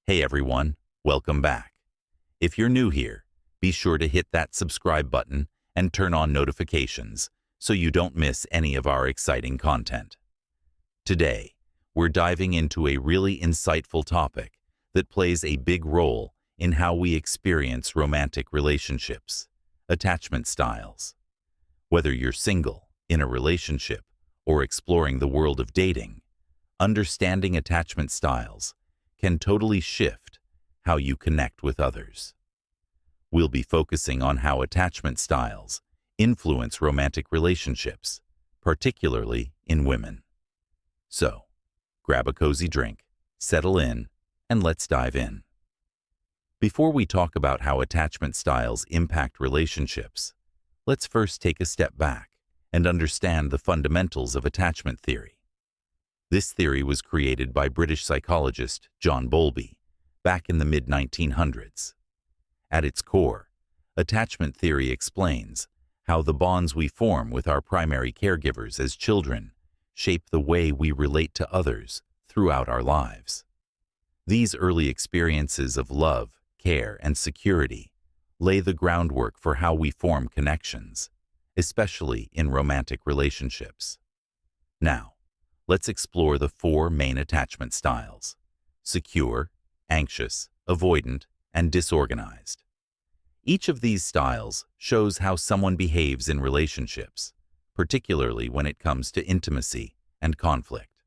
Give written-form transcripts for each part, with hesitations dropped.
Hey everyone, welcome back. If you're new here, be sure to hit that subscribe button and turn on notifications so you don't miss any of our exciting content. Today, we're diving into a really insightful topic that plays a big role in how we experience romantic relationships: attachment styles. Whether you're single, in a relationship, or exploring the world of dating, understanding attachment styles can totally shift how you connect with others. We'll be focusing on how attachment styles influence romantic relationships, particularly in women. So, grab a cozy drink, settle in, and let's dive in. Before we talk about how attachment styles impact relationships, let's first take a step back and understand the fundamentals of attachment theory. This theory was created by British psychologist John Bowlby back in the mid-1900s. At its core, attachment theory explains how the bonds we form with our primary caregivers as children shape the way we relate to others throughout our lives. These early experiences of love, care, and security lay the groundwork for how we form connections, especially in romantic relationships. Now, let's explore the four main attachment styles: secure, anxious, avoidant, and disorganized. Each of these styles shows how someone behaves in relationships, particularly when it comes to intimacy and conflict.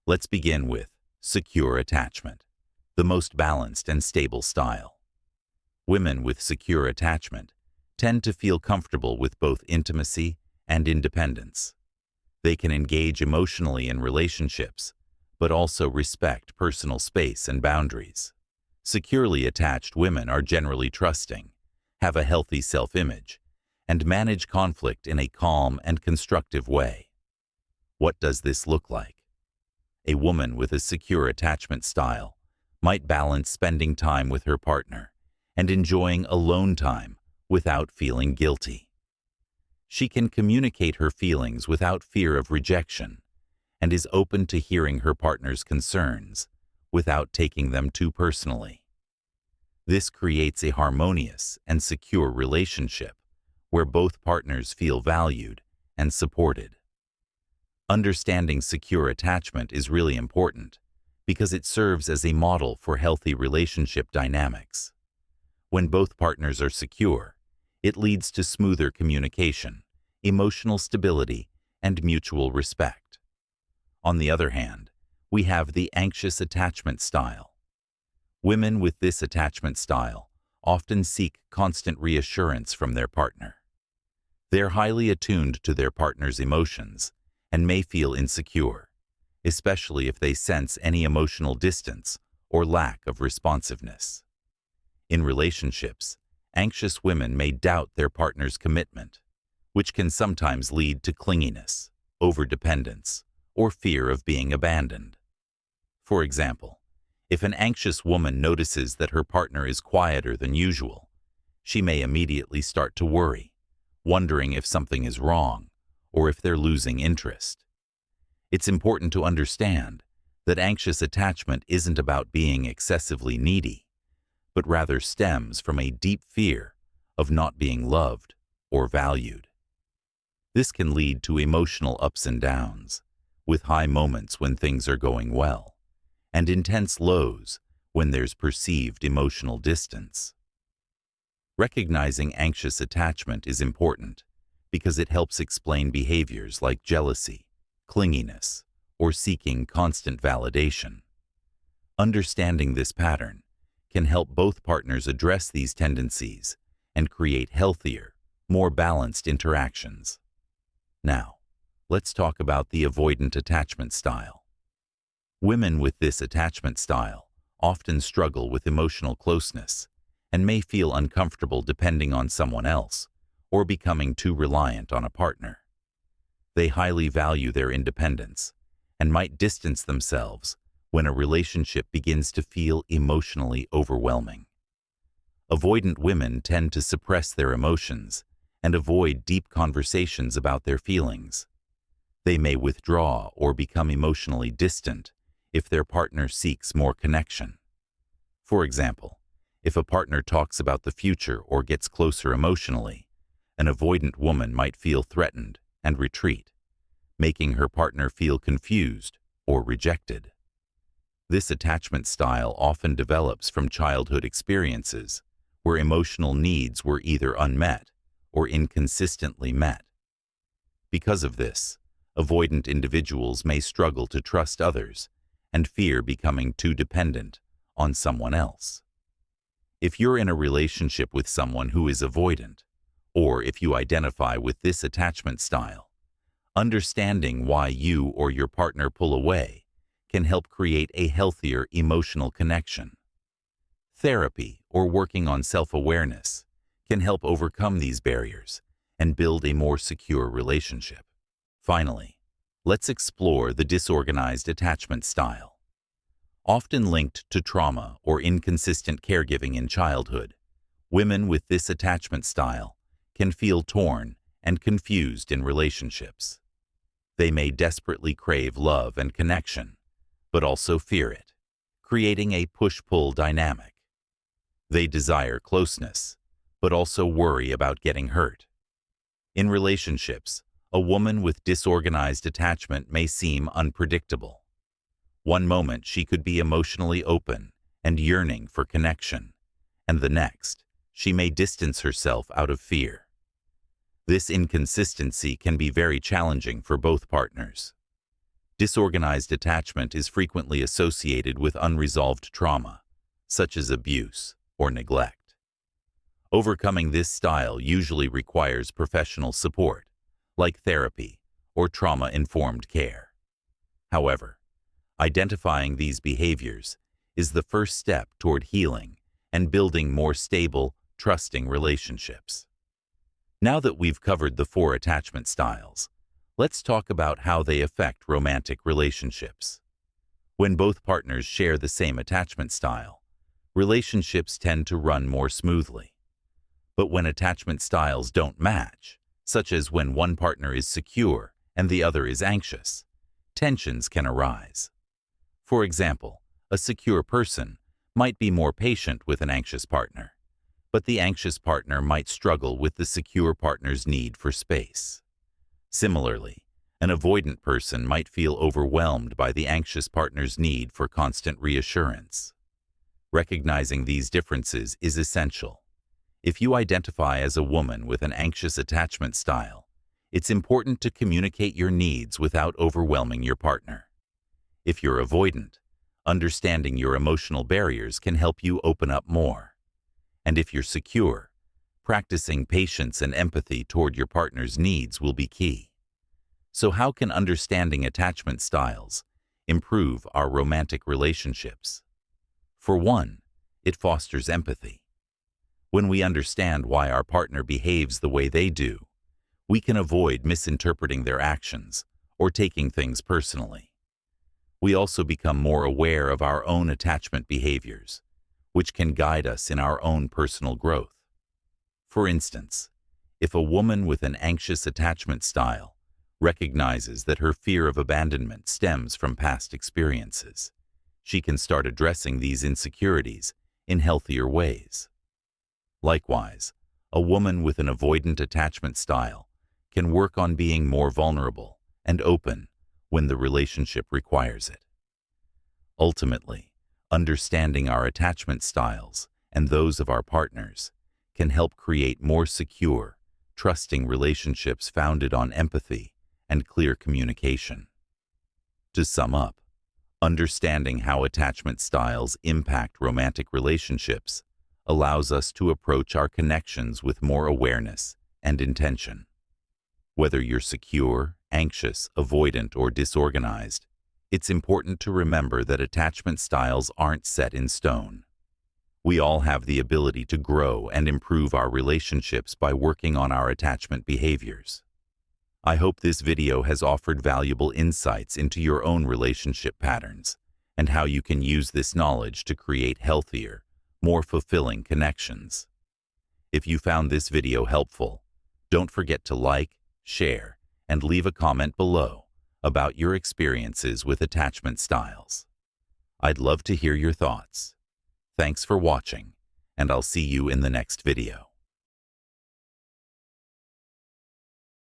Let's begin with secure attachment, the most balanced and stable style. Women with secure attachment tend to feel comfortable with both intimacy and independence. They can engage emotionally in relationships, but also respect personal space and boundaries. Securely attached women are generally trusting, have a healthy self-image, and manage conflict in a calm and constructive way. What does this look like? A woman with a secure attachment style might balance spending time with her partner and enjoying alone time without feeling guilty. She can communicate her feelings without fear of rejection and is open to hearing her partner's concerns without taking them too personally. This creates a harmonious and secure relationship where both partners feel valued and supported. Understanding secure attachment is really important because it serves as a model for healthy relationship dynamics. When both partners are secure, it leads to smoother communication, emotional stability, and mutual respect. On the other hand, we have the anxious attachment style. Women with this attachment style often seek constant reassurance from their partner. They're highly attuned to their partner's emotions and may feel insecure, especially if they sense any emotional distance or lack of responsiveness. In relationships, anxious women may doubt their partner's commitment, which can sometimes lead to clinginess, overdependence, or fear of being abandoned. For example, if an anxious woman notices that her partner is quieter than usual, she may immediately start to worry, wondering if something is wrong or if they're losing interest. It's important to understand that anxious attachment isn't about being excessively needy, but rather stems from a deep fear of not being loved or valued. This can lead to emotional ups and downs, with high moments when things are going well, and intense lows when there's perceived emotional distance. Recognizing anxious attachment is important because it helps explain behaviors like jealousy, clinginess, or seeking constant validation. Understanding this pattern can help both partners address these tendencies and create healthier, more balanced interactions. Now, let's talk about the avoidant attachment style. Women with this attachment style often struggle with emotional closeness and may feel uncomfortable depending on someone else or becoming too reliant on a partner. They highly value their independence and might distance themselves when a relationship begins to feel emotionally overwhelming. Avoidant women tend to suppress their emotions and avoid deep conversations about their feelings. They may withdraw or become emotionally distant if their partner seeks more connection. For example, if a partner talks about the future or gets closer emotionally, an avoidant woman might feel threatened and retreat, making her partner feel confused or rejected. This attachment style often develops from childhood experiences where emotional needs were either unmet or inconsistently met. Because of this, avoidant individuals may struggle to trust others and fear becoming too dependent on someone else. If you're in a relationship with someone who is avoidant, or if you identify with this attachment style, understanding why you or your partner pull away can help create a healthier emotional connection. Therapy or working on self-awareness can help overcome these barriers and build a more secure relationship. Finally, let's explore the disorganized attachment style. Often linked to trauma or inconsistent caregiving in childhood, women with this attachment style can feel torn and confused in relationships. They may desperately crave love and connection, but also fear it, creating a push-pull dynamic. They desire closeness, but also worry about getting hurt. In relationships, a woman with disorganized attachment may seem unpredictable. One moment she could be emotionally open and yearning for connection, and the next, she may distance herself out of fear. This inconsistency can be very challenging for both partners. Disorganized attachment is frequently associated with unresolved trauma, such as abuse or neglect. Overcoming this style usually requires professional support, like therapy or trauma-informed care. However, identifying these behaviors is the first step toward healing and building more stable, trusting relationships. Now that we've covered the 4 attachment styles, let's talk about how they affect romantic relationships. When both partners share the same attachment style, relationships tend to run more smoothly. But when attachment styles don't match, such as when one partner is secure and the other is anxious, tensions can arise. For example, a secure person might be more patient with an anxious partner, but the anxious partner might struggle with the secure partner's need for space. Similarly, an avoidant person might feel overwhelmed by the anxious partner's need for constant reassurance. Recognizing these differences is essential. If you identify as a woman with an anxious attachment style, it's important to communicate your needs without overwhelming your partner. If you're avoidant, understanding your emotional barriers can help you open up more. And if you're secure, practicing patience and empathy toward your partner's needs will be key. So how can understanding attachment styles improve our romantic relationships? For one, it fosters empathy. When we understand why our partner behaves the way they do, we can avoid misinterpreting their actions or taking things personally. We also become more aware of our own attachment behaviors, which can guide us in our own personal growth. For instance, if a woman with an anxious attachment style recognizes that her fear of abandonment stems from past experiences, she can start addressing these insecurities in healthier ways. Likewise, a woman with an avoidant attachment style can work on being more vulnerable and open when the relationship requires it. Ultimately, understanding our attachment styles and those of our partners can help create more secure, trusting relationships founded on empathy and clear communication. To sum up, understanding how attachment styles impact romantic relationships allows us to approach our connections with more awareness and intention. Whether you're secure, anxious, avoidant, or disorganized, it's important to remember that attachment styles aren't set in stone. We all have the ability to grow and improve our relationships by working on our attachment behaviors. I hope this video has offered valuable insights into your own relationship patterns and how you can use this knowledge to create healthier, more fulfilling connections. If you found this video helpful, don't forget to like, share, and leave a comment below about your experiences with attachment styles. I'd love to hear your thoughts. Thanks for watching, and I'll see you in the next video.